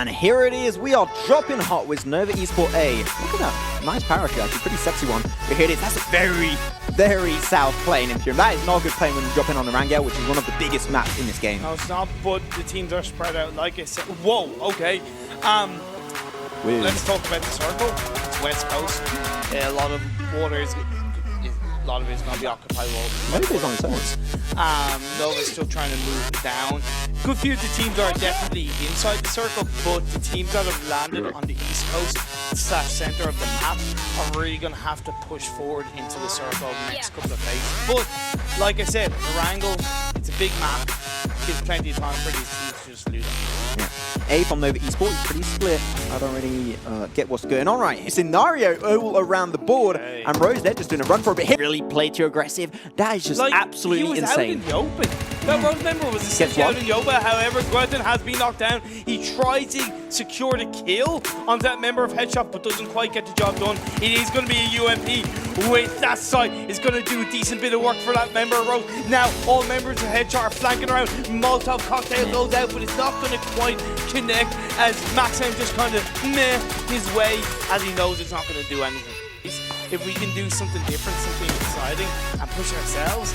And here it is, we are dropping hot with Nova Esport A. Look at that, nice parachute actually, pretty sexy one. But here it is, that's a very south plane Imperium. That is not a good plane when you drop in on the Rangel, which is one of the biggest maps in this game. No, it's not, but the teams are spread out, like I said. Whoa, okay. Let's talk about the circle. It's West Coast. A lot of water is going to be occupied. Maybe it's on its own. Nova's still trying to move down. Good few of the teams are definitely inside the circle, but the teams that have landed on the east coast / center of the map are really going to have to push forward into the circle over the next couple of phases. But like I said, Erangel, it's a big map. Gives plenty of time for these teams to just loot it. Yeah. A from Nova Esport is pretty split. I don't really get what's going on right here. Scenario all around the board, and Rose, they're just doing a run for a bit. He really played too aggressive. That is just absolutely insane. He was out in the open. That Rose member was essentially out in the open. However, Gwendolyn has been knocked down. He tried to secure the kill on that member of Headshot, but doesn't quite get the job done. It is going to be a UMP with that side. It's going to do a decent bit of work for that member of Rose. Now, all members of Headshot are flanking around. Molotov cocktail goes out, but it's not going to quite connect as Maxim just kind of meh his way as he knows it's not going to do anything. If we can do something different, something exciting, and push ourselves,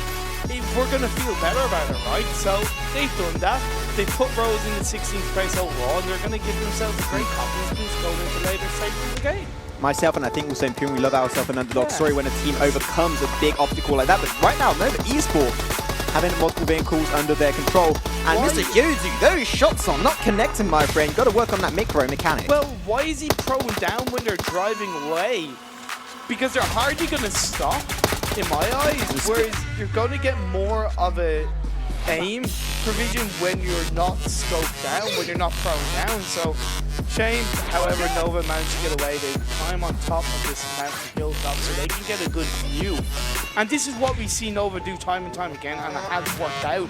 we're going to feel better about it, right? So they've done that. They put Rose in the 16th place overall, and they're going to give themselves a great confidence boost going into later stages of the game. Myself and I think also Imperium, we love ourselves an underdog story when a team overcomes a big obstacle like that. But right now, Nova Esport having multiple vehicles under their control. And Mr. Yuzu, those shots are not connecting, my friend. Got to work on that micro mechanic. Well, why is he prone down when they're driving away? Because they're hardly going to stop, in my eyes. Whereas you're going to get more of a aim provision when you're not scoped down, when you're not prone down. So, shame. However, Nova managed to get away. They climb on top of this mountain hilltop so they can get a good view. And this is what we see Nova do time and time again, and it has worked out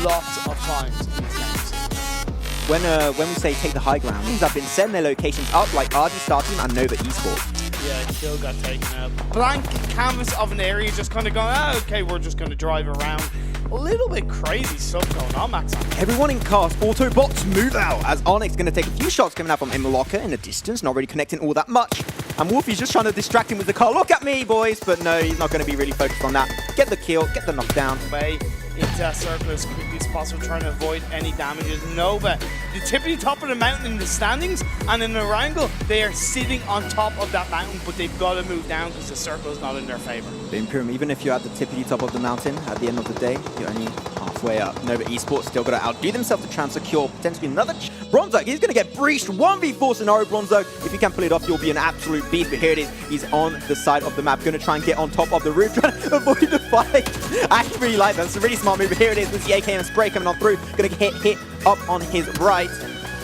lots of times in these games. When we say take the high ground, teams have been setting their locations up like RG Star Team and Nova Esport. Yeah, kill got taken out. Blank canvas of an area, just kind of going, okay, we're just going to drive around. A little bit crazy stuff going on, Max. Everyone in cast, Autobots move out as Onyx going to take a few shots coming out from Imaloka in the distance, not really connecting all that much. And Wolfie's just trying to distract him with the car. Look at me, boys! But no, he's not going to be really focused on that. Get the kill, get the knockdown. Way into that circle as quickly as possible, trying to avoid any damages. Nova, the tippity top of the mountain in the standings, and in Erangel, they are sitting on top of that mountain, but they've got to move down because the circle is not in their favor. The Imperium, even if you're at the tippity top of the mountain, at the end of the day, you're only halfway up. Nova Esport still got to outdo themselves to try and secure potentially another Bronzo. He's going to get breached. 1v4 scenario, Bronzo. If you can pull it off, you'll be an absolute beast. But here it is. He's on the side of the map, going to try and get on top of the roof, trying to avoid the fight. I actually really like that. It's a really smart move. But here it is with the AKM spray coming on through. Going to hit up on his right.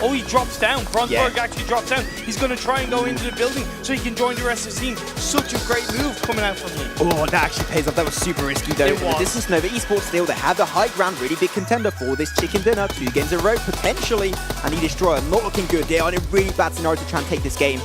Oh, he drops down. Bronsberg actually drops down. He's going to try and go into the building so he can join the rest of the team. Such a great move coming out from him. Oh, that actually pays off. That was super risky, though. This is Nova Esport still. They have the high ground, really big contender for this chicken dinner. 2 games in a row, potentially. And he Destroyer not looking good. They are in a really bad scenario to try and take this game.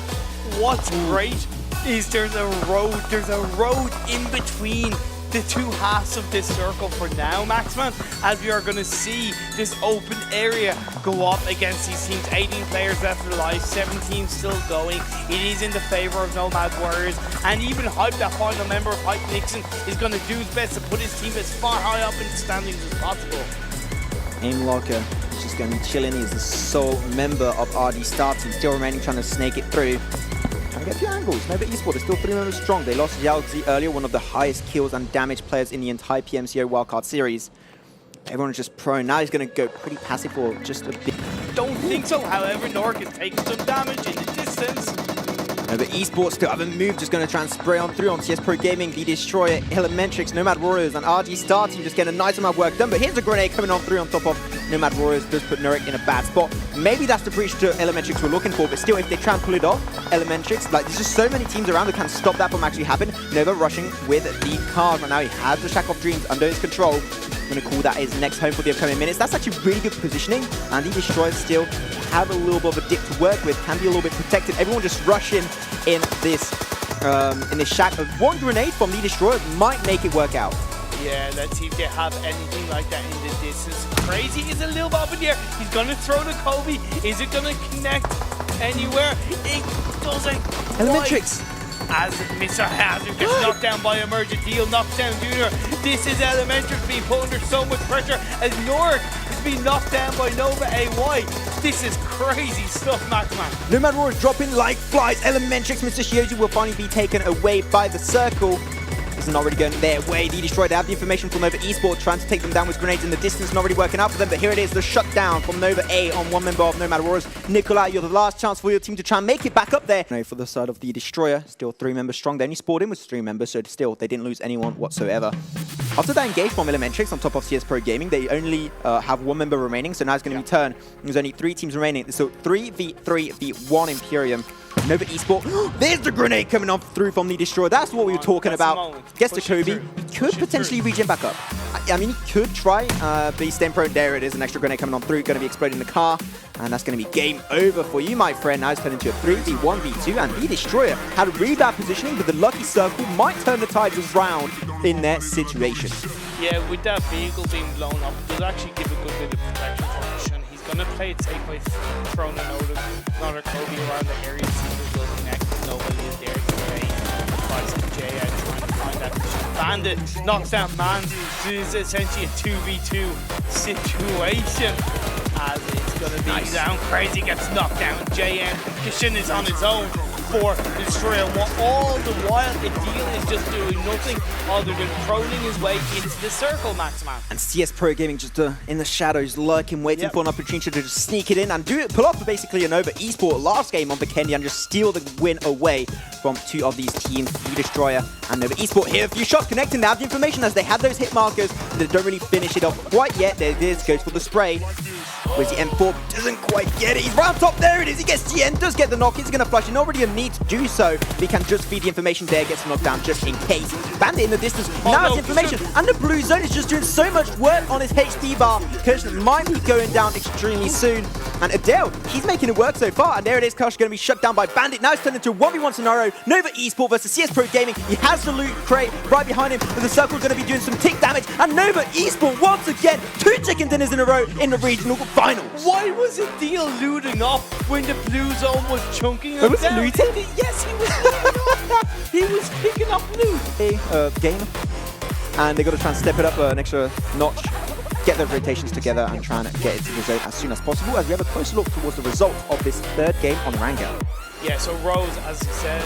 What's great is there's a road in between the two halves of this circle for now, Maxman, as we are going to see this open area go up against these teams. 18 players left alive, 17 still going. It is in the favor of Nomad Warriors, and even Hype, that final member of Hype Nixon, is going to do his best to put his team as far high up in the standings as possible. Aimlocker is just going to be chilling. He's the sole member of RD Star Team, still remaining, trying to snake it through. Get a few angles. Nova Esport is still 3 members strong. They lost Yao Zi earlier, one of the highest kills and damage players in the entire PMCO wildcard series. Everyone's just prone. Now he's going to go pretty passive for just a bit. Don't think so. However, Nork is taking some damage in the distance. Nova Esport still haven't moved, just going to try and spray on through on CS Pro Gaming, the Destroyer, Elementrix, Nomad Warriors, and RG Star Team just getting a nice amount of work done. But here's a grenade coming on through on top of Nomad Warriors, does put Nurik in a bad spot. Maybe that's the breach to Elementrix we're looking for, but still, if they try and pull it off, Elementrix, like, there's just so many teams around that can stop that from actually happening. Nova rushing with the cars right now. He has the Shack of Dreams under his control. I'm going to call that his next home for the upcoming minutes. That's actually really good positioning, and the Destroyers still have a little bit of a dip to work with, can be a little bit protected. Everyone just rushing in this shack. One grenade from the Destroyer might make it work out. Yeah, let's see if they have anything like that in the distance. Crazy is a little bit up in the air. He's going to throw the Kobe. Is it going to connect anywhere? It doesn't. Elementrix. As Mr. Hazard gets knocked down by Emergent Deal, knocks down Junior. This is Elementrix being put under so much pressure as Norik is being knocked down by Nova AY. This is crazy stuff, Maxman. Nomad Warriors dropping like flies. Elementrix, Mr. Shioji will finally be taken away by the circle. Isn't already going their way. The Destroyer, they have the information from Nova Esports, trying to take them down with grenades in the distance, not really working out for them, but here it is, the shutdown from Nova A on one member of Nomad Warriors. Nikolai, you're the last chance for your team to try and make it back up there. No, for the side of the Destroyer, still 3 members strong. They only spawned in with 3 members, so still, they didn't lose anyone whatsoever. After that engage from Elementrix on top of CS Pro Gaming, they only have 1 member remaining, so now it's going to be turn. There's only 3 teams remaining, so 3v1 Imperium. Nova Esports. There's the grenade coming on through from the Destroyer. That's what we were talking about. Gets to Kobe. He could potentially regen back up. I mean, he could try, but he's staying prone. There it is. An extra grenade coming on through. Going to be exploding the car. And that's going to be game over for you, my friend. Now it's turned into a 3v1v2. And the Destroyer had a really bad positioning, but the lucky circle might turn the tides around in their situation. Yeah, with that vehicle being blown up, it does actually give a good bit of protection for Shin. He's going to play it safe by throwing another Kobe around the area. Will connect. Nobody is there today. Tries to J out trying to find that Bandit knocks down Mans. This is essentially a 2v2 situation. As it's gonna be down. Crazy gets knocked down. JN Kishin is on his own for the Destroyer. All the while, Ideal is just doing nothing other than trolling his way into the circle, Maxman. And CS Pro Gaming just in the shadows, lurking, waiting for an opportunity to just sneak it in and do it, pull off basically a Nova Esports last game on Vikendi and just steal the win away from 2 of these teams, the Destroyer and Nova Esports. Here, a few shots connecting. They have the information as they had those hit markers. They don't really finish it off quite yet. There it is, goes for the spray. Where's the M4? Doesn't quite get it. He's right on top. There it is. He gets GN, does get the knock. He's going to flush. He's not really a need to do so. But he can just feed the information there, gets knocked down just in case. Bandit in the distance. Now it's information. And the blue zone is just doing so much work on his HP bar. Kush might be going down extremely soon. And Adele, he's making it work so far. And there it is. Kush going to be shut down by Bandit. Now it's turned into a 1v1 scenario. Nova Esports versus CS Pro Gaming. He has the loot crate right behind him. But the circle going to be doing some tick damage. And Nova Esports once again, 2 chicken dinners in a row in the regional finals. Why was Ideal looting up when the blue zone was chunking him was down? he looting? Yes, he was looting up. He was picking up loot. Game. And they've got to try and step it up an extra notch, get their rotations together and try and get it to the zone as soon as possible as we have a closer look towards the result of this 3rd game on the Rangel. Yeah, so Rose, as you said,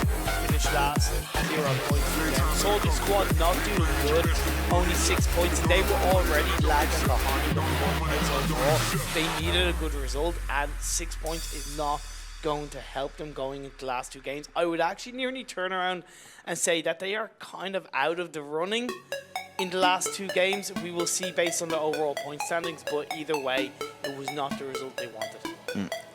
finished last, 0 points. Soldier Squad not doing good, only 6 points, and they were already lagging behind on 1 point overall. They needed a good result, and 6 points is not going to help them going into the last 2 games. I would actually nearly turn around and say that they are kind of out of the running in the last 2 games. We will see based on the overall point standings, but either way, it was not the result they wanted.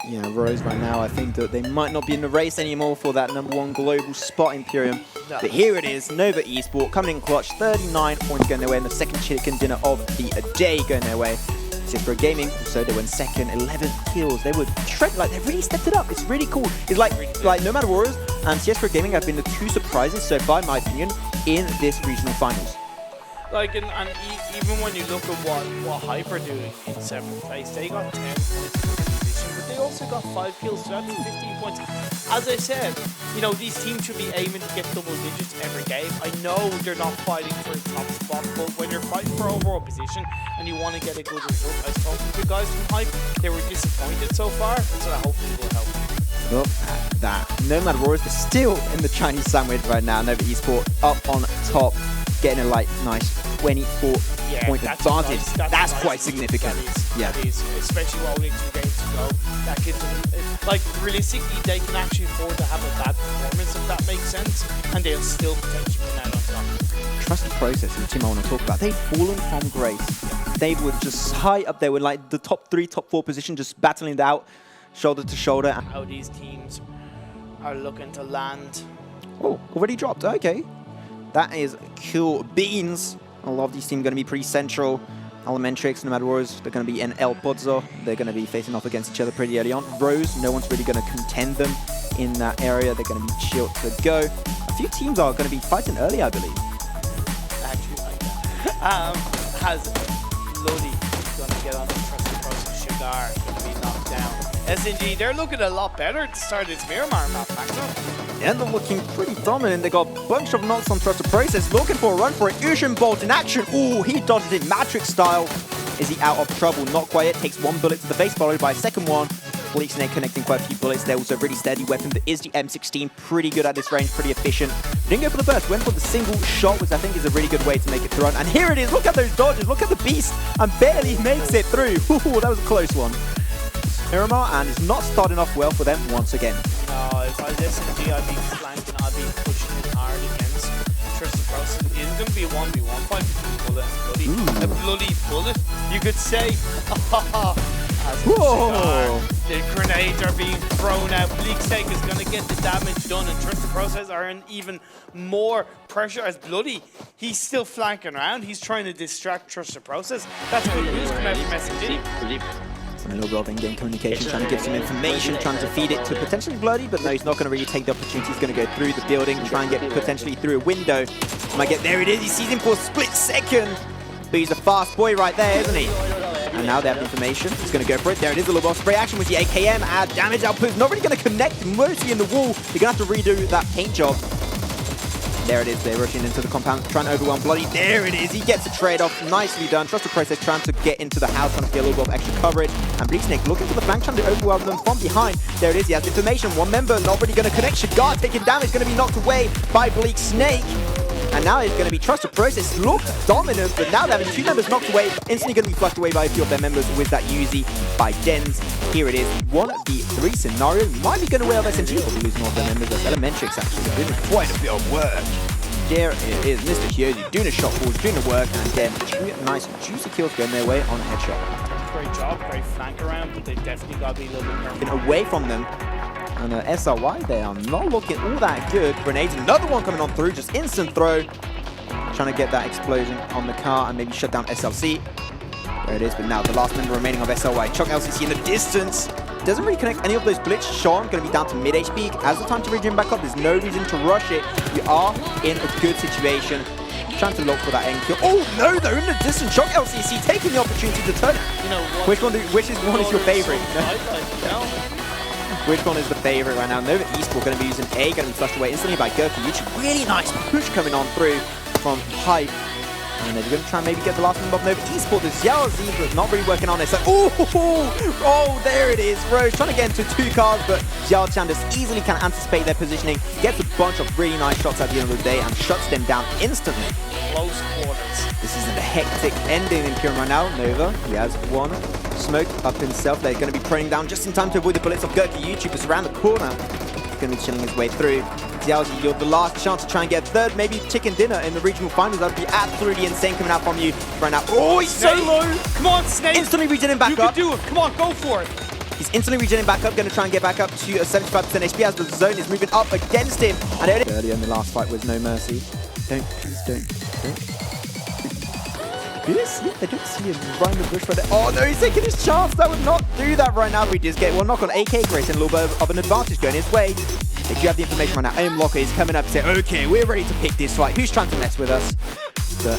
Yeah, Rose right now, I think that they might not be in the race anymore for that #1 global spot, Imperium. No. But here it is, Nova Esports coming in clutch, 39 points going their way, and the 2nd chicken dinner of the day going their way. CS Pro Gaming, so they went 2nd, 11 kills. They were like they really stepped it up. It's really cool. It's like Nomad Warriors and CS Pro Gaming have been the 2 surprises so far, in my opinion, in this regional finals. Like, and even when you look at what Hyper doing in 7th place, they got 10 points. But they also got 5 kills, so that's 15 points. As I said, you know, these teams should be aiming to get double digits every game. I know they're not fighting for the top spot, but when you're fighting for overall position and you want to get a good result, I spoke to the guys from Hype, they were disappointed so far, so that hopefully will help. Look at that. Nomad Warriors are still in the Chinese sandwich right now. Nova Esports up on top, getting a nice 24-point advantage. That's quite significant. That is, especially with only 2 games to go. That gives them, like, realistically, they can actually afford to have a bad performance, if that makes sense, and they'll still potentially come out on top. Trust the process is the team I want to talk about. They've fallen from grace. They were just high up there with like the top 3, top 4 position, just battling it out, shoulder to shoulder. How these teams are looking to land. Oh, already dropped. Okay. That is cool beans. A lot of these teams are going to be pretty central. Elementrix, Nomad Warriors, they're going to be in El Pozo. They're going to be facing off against each other pretty early on. Rose, no one's really going to contend them in that area. They're going to be chilled to go. A few teams are going to be fighting early, I believe. has Bloody going to get on the trusted process. Sugar going to be knocked down. SNG, they're looking a lot better at the start of this Miramar map, actually. And they're looking pretty dominant. They got a bunch of knocks on Trusted Process, looking for a run for it. Usain Bolt in action. Ooh, he dodged it Matrix style. Is he out of trouble? Not quite yet. Takes one bullet to the face, followed by a second one. Bleak Snake connecting quite a few bullets. They're also a really steady weapon. But is the M16 pretty good at this range, pretty efficient. Didn't go for the burst, went for the single shot, which I think is a really good way to make it through. And here it is. Look at those dodges. Look at the beast. And barely makes it through. Ooh, that was a close one. Miramar, and it's not starting off well for them once again. If I was SNG, I'd be flanking, I'd be pushing it hard against Trusted Process. It's going to be a 1v1 fight between Bullet and Bloody. A Bloody Bullet, you could say. Whoa! The grenades are being thrown out. Bleak Snake is going to get the damage done, and Trusted Process are in even more pressure as Bloody. He's still flanking around. He's trying to distract Trusted Process. That's what he was coming out from SNG. A little bit of in-game communication, trying to give some information, trying to feed it to potentially Bloody, but no, he's not going to really take the opportunity. He's going to go through the building, try and get potentially through a window. Might get, there it is, he sees him for a split second. But he's a fast boy right there, isn't he? And now they have information. He's going to go for it. There it is, a little bit of spray action with the AKM. Damage output is not really going to connect, mostly in the wall. You're going to have to redo that paint job. There it is, they're rushing into the compound, trying to overwhelm Bloody. There it is, he gets a trade-off, nicely done. Trusted Process trying to get into the house, trying to get a little bit of extra coverage. And Bleak Snake looking for the flank, trying to overwhelm them from behind. There it is, he has information. One member not really going to connect. Shigar taking damage, going to be knocked away by Bleak Snake. And now it's going to be Trusted Process. Looked dominant, but now they're having two members knocked away. Instantly going to be flushed away by a few of their members with that Uzi by Dens. Here it is, 1v3 scenario. Might be going away of SNG, but losing all of their members. As Elementrix actually doing quite a bit of work. There it is, Mr. Hyoji doing a shot forward, doing the work, and then two nice juicy kills going their way on a headshot. Great job, great flank around, but they definitely got to be a little bit careful. Away from them. And SRY, they are not looking all that good. Grenades, another one coming on through, just instant throw. Trying to get that explosion on the car and maybe shut down SLC. There it is, but now the last member remaining of SLY. Chuck LCC in the distance. Doesn't really connect any of those bullets. Sean going to be down to mid HP. As the time to regen back up, there's no reason to rush it. We are in a good situation. Trying to look for that end kill. Oh no, they're in the distance. Shock LCC taking the opportunity to turn it. You know, which one is your favorite? Which one is the favorite right now? Nova Eastport going to be using A, going to be flushed away instantly by Gurky YouTube. Really nice push coming on through from Hype. And they're going to try and maybe get the last member of Nova Eastport. There's Xiao Zebra not really working on it. So, oh, there it is. Rose trying to get into two cars, but Xiao Chan just easily can anticipate their positioning, gets a bunch of really nice shots at the end of the day, and shuts them down instantly. Close quarters. This is a hectic ending in Kirin right now. Nova, he has one smoked up himself. They're going to be praying down just in time to avoid the bullets of Gurky YouTubers around the corner. He's going to be chilling his way through. Xiaozi, you're the last chance to try and get third, maybe chicken dinner in the regional finals. That would be absolutely insane coming out from you right now. Oh, he's so low. Come on, Snake. Instantly regenerating back up. You can do it. Come on, go for it. He's instantly regenerating back up, going to try and get back up to a 75% HP as the zone is moving up against him. And earlier in the last fight was no mercy. Please don't. Do they see it? They don't see him right in the bush right there. Oh no, he's taking his chance. That would not do that right now. We just get one knock on AK Grace and a little bit of an advantage going his way. They do have the information right now. Aim Locker is coming up to say, okay, we're ready to pick this fight. Who's trying to mess with us? But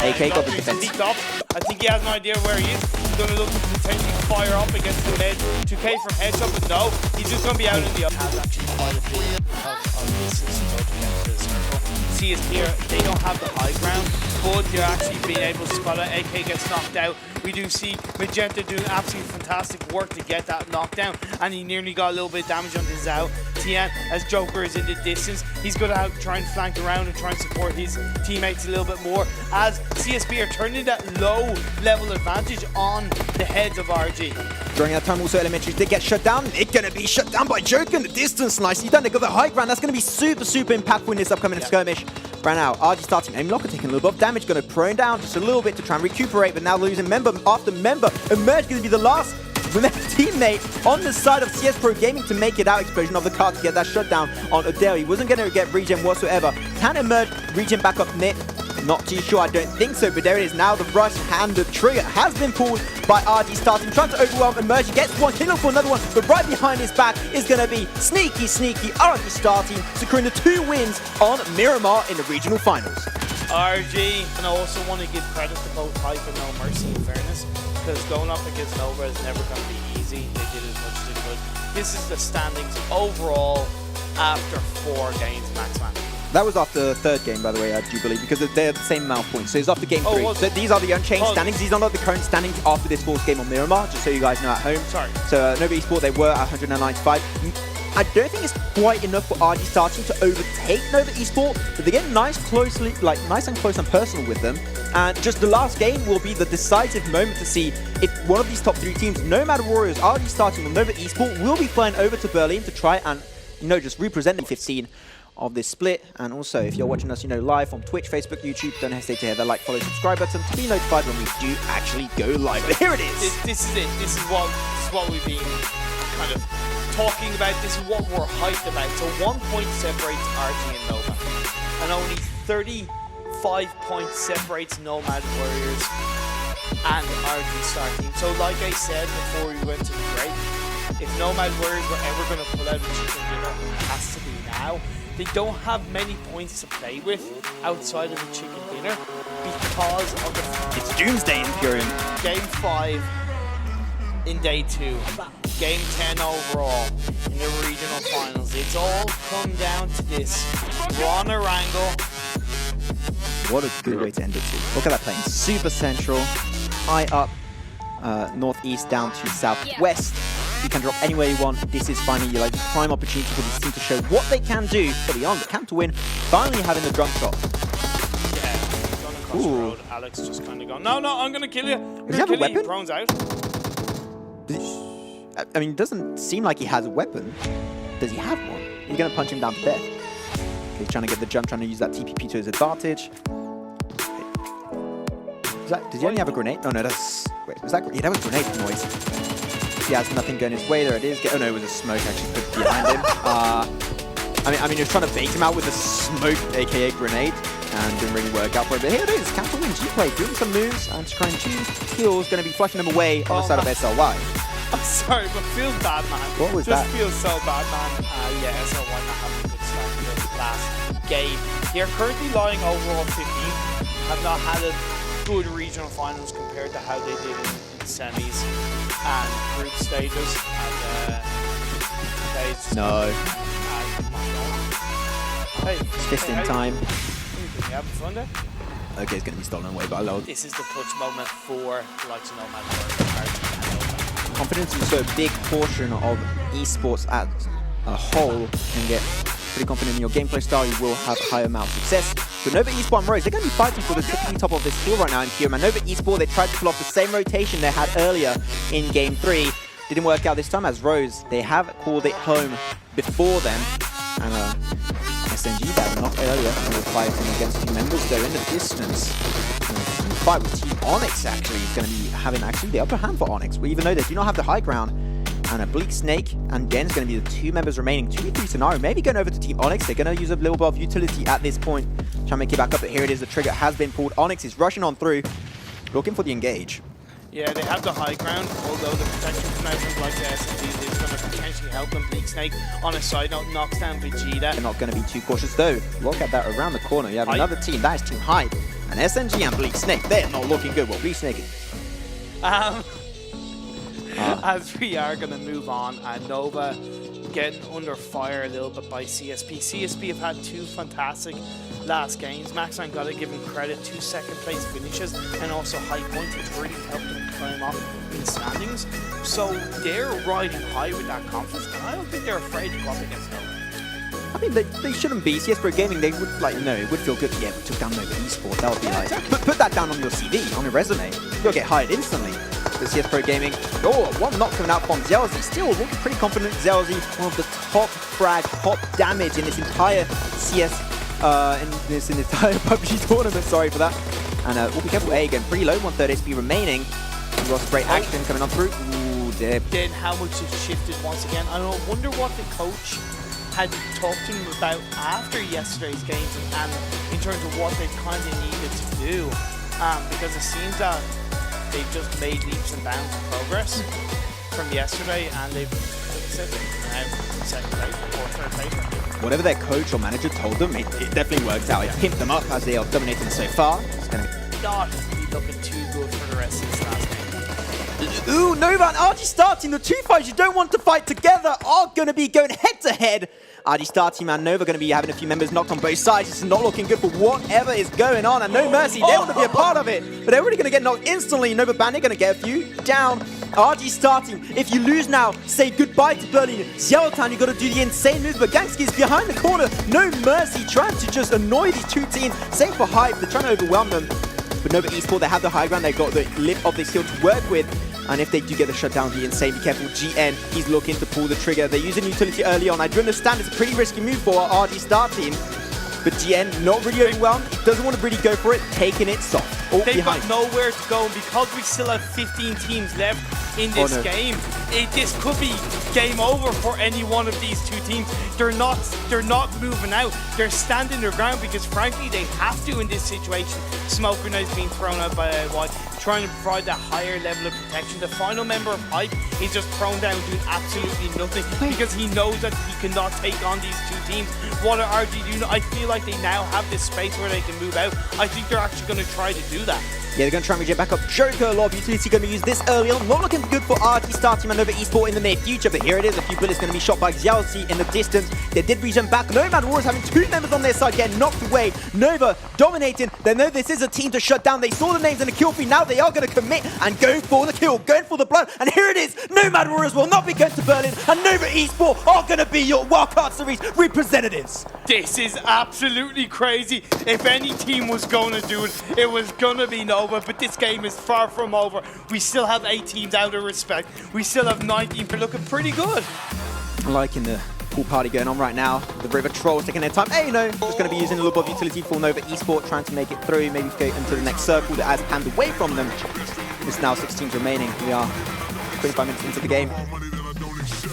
AK got the defense. I think he has no idea where he is. He's going to look to potentially fire up against the lead. 2K from headshot, but no, he's just going to be out in the up. Has actually quite a bit of distance to go to get to the circle. See us here, they don't have the high ground, but they're actually being able to spot it. AK gets knocked out. We do see Magenta doing absolutely fantastic work to get that knockdown, and he nearly got a little bit of damage on his Zhao. Tian, as Joker is in the distance, he's going to try and flank around and try and support his teammates a little bit more, as CSB are turning that low level advantage on the heads of RG. During that time also Elementaries did get shut down. It's going to be shut down by Joker in the distance. Nicely done. They got the high ground. That's going to be super impactful in this upcoming skirmish. Right now, RG starting aim locker, taking a little bit of damage, going to prone down just a little bit to try and recuperate, but now losing member after member. Emerge going to be the last teammate on the side of CS Pro Gaming to make it out. Explosion of the car to get that shutdown on Odell. He wasn't going to get regen whatsoever. Can Emerge regen back up mid? Not too sure, I don't think so, but there it is now. The rush and the trigger has been pulled by RG starting, trying to overwhelm Emerge. He gets one, killing for another one, but right behind his back is going to be sneaky RG starting, securing the 2 wins on Miramar in the regional finals. RG, and I also want to give credit to both Hype and No Mercy in fairness, because going up against Nova is never going to be easy. They did as much as they could. This is the standings overall after 4 games, Maxman. That was after the 3rd game, by the way, I do believe, because they're the same amount of points. So it's after game 3. So these are the unchanged standings. These are not the current standings after this 4th game on Miramar, just so you guys know at home. Sorry. So Nova Esports, they were at 195. I don't think it's quite enough for RG starting to overtake Nova Esports, but they're getting nice and close and personal with them. And just the last game will be the decisive moment to see if one of these top 3 teams, Nomad Warriors, RG starting with Nova Esports, will be flying over to Berlin to try and, just represent the 15 of this split. And also, if you're watching us, live on Twitch, Facebook, YouTube, don't hesitate to hit the like, follow, subscribe button to be notified when we do actually go live. But here it is. This is it. This is what we've been kind of talking about. This is what we're hyped about. So 1 point separates RG and Nova, and only 35 points separates Nomad Warriors and RG Star Team. So like I said before we went to the break, if Nomad Warriors were ever going to pull out a chicken dinner, it has to be now. They don't have many points to play with outside of the chicken dinner because of the... It's Doomsday Imperium. Game 5 in day 2. Game 10 overall in the regional finals. It's all come down to this. We're on a wrangle. What a good way to end it too. Look at that plane. Super central, high up, northeast down to southwest. You can drop anywhere you want. This is finally like the prime opportunity for this team to show what they can do for the camp to win. Finally having the drunk shot. Yeah, going across the road. Alex just kind of going, no, I'm going to kill you. Does he have a weapon? Drone's out. I mean, it doesn't seem like he has a weapon. Does he have one? He's going to punch him down to death. He's trying to get the jump, trying to use that TPP to his advantage. Did he only have a grenade? Oh no, that's... Wait, was that... Yeah, that was grenade noise. He has nothing going his way. There it is. Oh no, it was a smoke actually put behind him. I mean, he was trying to bait him out with a smoke, aka grenade, and didn't really work out for him. But here it is. Capital Win G-Play doing some moves and trying 2 kills. Going to be flushing them away on the side of SLY. I'm sorry, but feels bad, man. What was that? Just feels so bad, man. Yeah, SLY not having a good start to this last game. They're currently lying overall 15. Have not had a good regional finals compared to how they did in semis and group stages. And no. Hey, it's fist in time. You having fun there? Okay, it's going to be stolen away by Log. This is the clutch moment for the likes of Nomad Warriors. Confidence is also a big portion of esports as a whole. Can get pretty confident in your gameplay style, you will have a higher amount of success. But Nova Esports and Rose, they're going to be fighting for the top of this field right now in Imperium. And Nova Esports, they tried to pull off the same rotation they had earlier in Game 3. Didn't work out this time as Rose, they have called it home before them. And SNG that knocked earlier, and we're fighting against 2 members. They're in the distance. The fight with Team Onyx actually is going to be having actually the upper hand for Onyx, even though they do not have the high ground. And a Bleak Snake and Den is going to be the 2 members remaining. 2v3 scenario, maybe going over to Team Onyx. They're going to use a little bit of utility at this point. Trying to make it back up, but here it is. The trigger has been pulled. Onyx is rushing on through, looking for the engage. Yeah, they have the high ground, although the protection from items like the SMG is going to potentially help them. Bleak Snake, on a side note, knocks down Vegeta. They're not going to be too cautious though. Look at that around the corner. You have another team. That is Team Hype. And SNG and Bleak Snake, they're not looking good. Well, Bleak Snake as we are going to move on, Nova getting under fire a little bit by CSP. CSP have had 2 fantastic last games. Maxine got to give them credit, 2 second place finishes and also high points, which really helped them climb up in standings. So they're riding high with that confidence, and I don't think they're afraid to go up against Nova. I mean, they shouldn't be. CS Pro Gaming, they would, like, no, it would feel good. Yeah, we took down Nova Esports. That would be like, put that down on your CV, on your resume. You'll get hired instantly. The CS Pro Gaming, one knock coming out from Zelzy. Still looking pretty confident. Zelzy, one of the top frag, top damage in this entire CS, in this entire PUBG tournament. Sorry for that. And we'll be careful. A again, pretty low, 1/3 HP remaining. We've got great action coming on through. Ooh, dear. Then how much it shifted once again. I wonder what the coach had talked to him about after yesterday's games and in terms of what they kind of needed to do, because it seems that they've just made leaps and bounds of progress from yesterday, and they've now second place or 3rd place. whatever their coach or manager told them, it definitely worked out. It pimped them up as they are dominating so far. It's gonna not be looking too good for the rest of this last game. Ooh, Nova and RG Star Team, the two fighters you don't want to fight together, are going to be going head-to-head. RG Star Team and Nova going to be having a few members knocked on both sides. It's not looking good for whatever is going on. And No Mercy, they want to be a part of it. But they're already going to get knocked instantly. Nova Bandit going to get a few down. RG Star Team, if you lose now, say goodbye to Berlin. Xiaotan, you've got to do the insane moves. But Gangski is behind the corner. No Mercy trying to just annoy these two teams. Same for Hype, they're trying to overwhelm them. But Nova Esports, they have the high ground. They've got the lip of the skill to work with. And if they do get the shutdown, the insane, be careful. GN, he's looking to pull the trigger. They're using utility early on. I do understand it's a pretty risky move for our RG Star Team. But GN, not really overwhelmed. He doesn't want to really go for it, taking it soft. Oh, they've behind. got nowhere to go. And because we still have 15 teams left in this game, this could be game over for any one of these two teams. They're not moving out. They're standing their ground because, frankly, they have to in this situation. Smoke grenades being thrown out by White, trying to provide that higher level of protection. The final member of Hype is just thrown down doing absolutely nothing because he knows that he cannot take on these two teams. What are RG doing? I feel like they now have this space where they can move out. I think they're actually going to try to do that. Yeah, they're going to try and reject back up Joker. A lot of utility going to be used this early on. Not looking good for RG Star Team and Nova Esports in the near future, but here it is. A few bullets going to be shot by Xiaoxi in the distance. They did regen back. Nomad Warriors having two members on their side getting knocked away. Nova dominating. They know this is a team to shut down. They saw the names in the kill feed. Now they are going to commit and go for the kill, going for the blood. And here it is. Nomad Warriors will not be going to Berlin, and Nova Esports are going to be your Wildcard Series representatives. This is absolutely crazy. If any team was going to do it, it was going to be Nova, but this game is far from over. We still have 8 teams out of respect. We still have 19 for looking pretty good. I'm liking the pool party going on right now. The River Trolls taking their time. Hey, you know, just going to be using a little bit of utility for Nova Esports, trying to make it through, maybe go into the next circle that has panned away from them. There's now 6 teams remaining. We are 25 minutes into the game.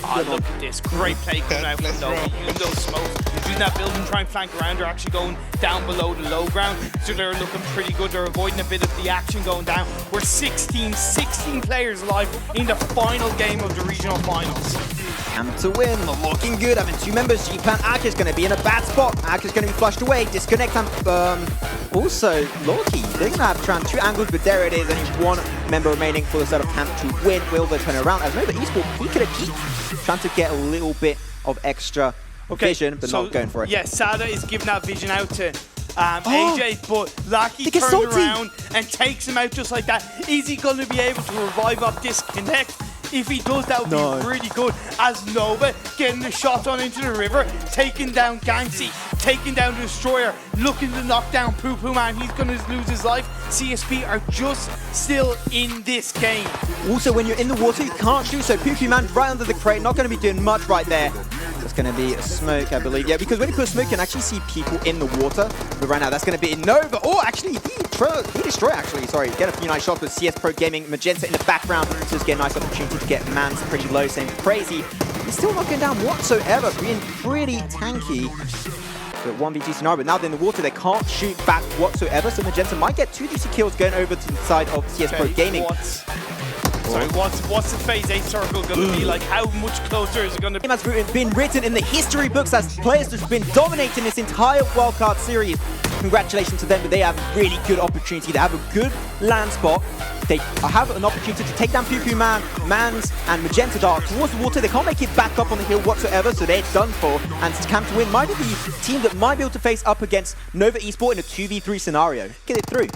Oh, look at this. Great play coming out from Nova. Using those smokes, using that building, try and flank around. They're actually going down below the low ground, so they're looking pretty good. They're avoiding a bit of the action going down. We're 16 players alive in the final game of the regional finals. Camp to win, looking good, having 2 members. G-Plan Aka's going to be in a bad spot. Aka's going to be flushed away. Disconnect and also Loki. They're going to have to try 2 angles, but there it is. Only 1 member remaining for the side of Camp to win. Will they turn around? As Nova Esports, he could have keep trying to get a little bit of extra vision, but not going for it. Yeah, Sada is giving that vision out to AJ, but Lucky turns around and takes him out just like that. Is he going to be able to revive up Disconnect? If he does, that would be really good. As Nova getting the shot on into the river, taking down Gangxi, taking down the Destroyer, looking to knock down Poo Poo Man. He's going to lose his life. CSP are just still in this game. Also, when you're in the water, you can't shoot, so Poo Poo Man right under the crate, not going to be doing much right there. That's going to be a smoke, I believe. Yeah, because when you put smoke, you can actually see people in the water. But right now, that's going to be Nova. Oh, actually, he destroy, actually. Sorry, get a few nice shots with CS Pro Gaming. Magenta in the background. So just get a nice opportunity to get Mans pretty low, same crazy. He's still not going down whatsoever, being pretty tanky. So 1v2 scenario, but now they're in the water, they can't shoot back whatsoever. So Magenta might get 2 DC kills going over to the side of CS Pro Gaming. What's the phase 8 circle going to be like? How much closer is it going to be? It has been written in the history books as players have been dominating this entire wildcard series. Congratulations to them, but they have a really good opportunity. They have a good land spot. They have an opportunity to take down Poo Poo Man, Mans, and Magenta Dark towards the water. They can't make it back up on the hill whatsoever, so they're done for. And Camp to win might be the team that might be able to face up against Nova Esports in a 2v3 scenario. Get it through.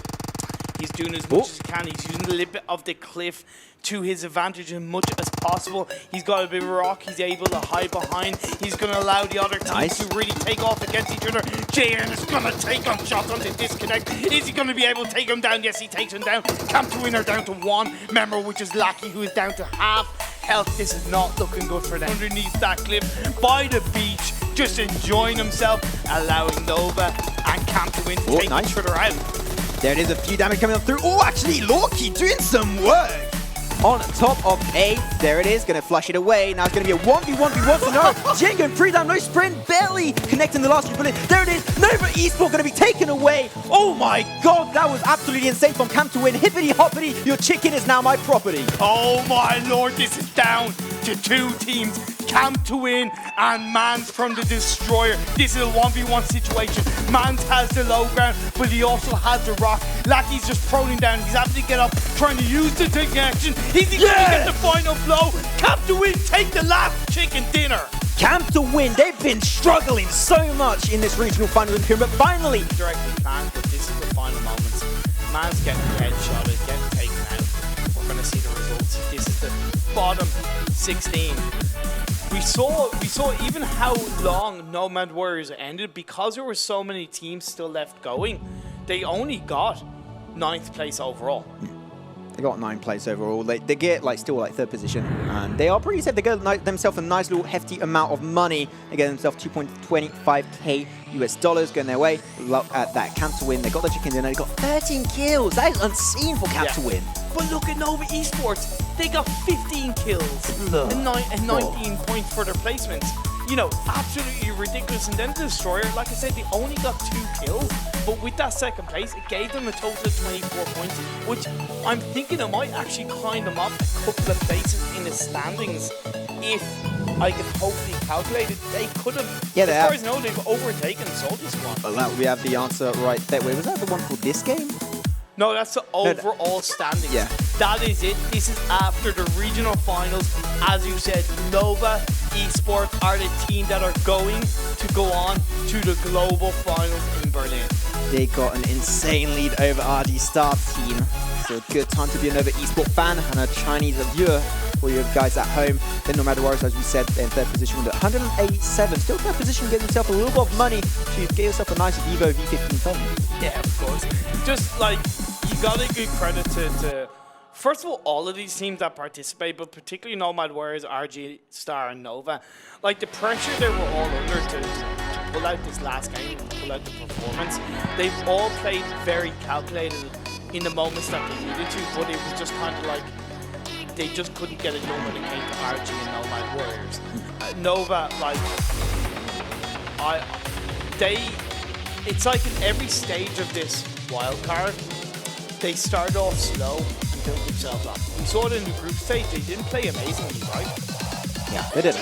He's doing as much as he can. He's using a little bit of the cliff to his advantage as much as possible. He's got a bit of rock he's able to hide behind. He's going to allow the other teams to really take off against each other. JN is going to take on shots onto Disconnect. Is he going to be able to take him down? Yes, he takes him down. Camp to win are down to 1 member, which is Lackey, who is down to half health. This is not looking good for them. Underneath that cliff, by the beach, just enjoying himself, allowing Nova and Camp to win to take each other out. There it is, a few damage coming on through. Oh, actually, Loki doing some work. On top of A, there it is, gonna flush it away. Now it's gonna be a 1v1v1 scenario. Jen going 3 down, no sprint, barely connecting the last few bullets. There it is, Nova Esports gonna be taken away. Oh my god, that was absolutely insane from Camp to win. Hippity hoppity, your chicken is now my property. Oh my lord, this is down to 2 teams. Camp to win, and Mans from the Destroyer. This is a 1v1 situation. Mans has the low ground, but he also has the rock. Lackey's just throwing down. He's having to get up, trying to use the connection. He's going to get the final blow. Camp to win, take the last chicken dinner. Camp to win. They've been struggling so much in this regional final imperium, but finally directly can't, but this is the final moments. Man's getting headshotted, getting taken out. We're going to see the results. This is the bottom 16. We saw even how long Nomad Warriors ended because there were so many teams still left going. They only got 9th place overall. They got 9th place overall. They get still 3rd position, and they are pretty safe. They get themselves a nice little hefty amount of money. They get themselves 2.25k US dollars going their way. Look at that. Camp to win. They got the chicken dinner. They got 13 kills. That is unseen for Camp to win. But look at Nova Esports. They got 15 kills and 19 points for their placements. You know, absolutely ridiculous. And then the Destroyer, like I said, they only got 2 kills. But with that 2nd place, it gave them a total of 24 points, which I'm thinking it might actually climb them up a couple of places in the standings. If I could hopefully calculate it, they could have. Yeah, as far as I know, they've overtaken Soldier Squad. Well, we have the answer right there. Wait, was that the one for this game? No, that's the overall standings. Yeah. That is it. This is after the regional finals. As you said, Nova Esports are the team that are going to go on to the global finals in Berlin. They got an insane lead over RG Star team. So a good time to be a Nova Esports fan and a Chinese viewer for you guys at home. Then No Matter Warriors, as we said, they're in 3rd position with 187. Still 3rd position, getting yourself a little bit of money to get yourself a nice Vivo V15 phone. Yeah, of course. Just you gotta give credit to first of all of these teams that participate, but particularly Nomad Warriors, RG Star, and Nova. The pressure they were all under to pull out this last game, to pull out the performance. They've all played very calculated in the moments that they needed to, but it was just kind of they just couldn't get it done when it came to RG and Nomad Warriors. Nova, it's like in every stage of this wild card, they start off slow and build themselves up. We saw it in the group stage. They didn't play amazingly, right? Yeah, they didn't.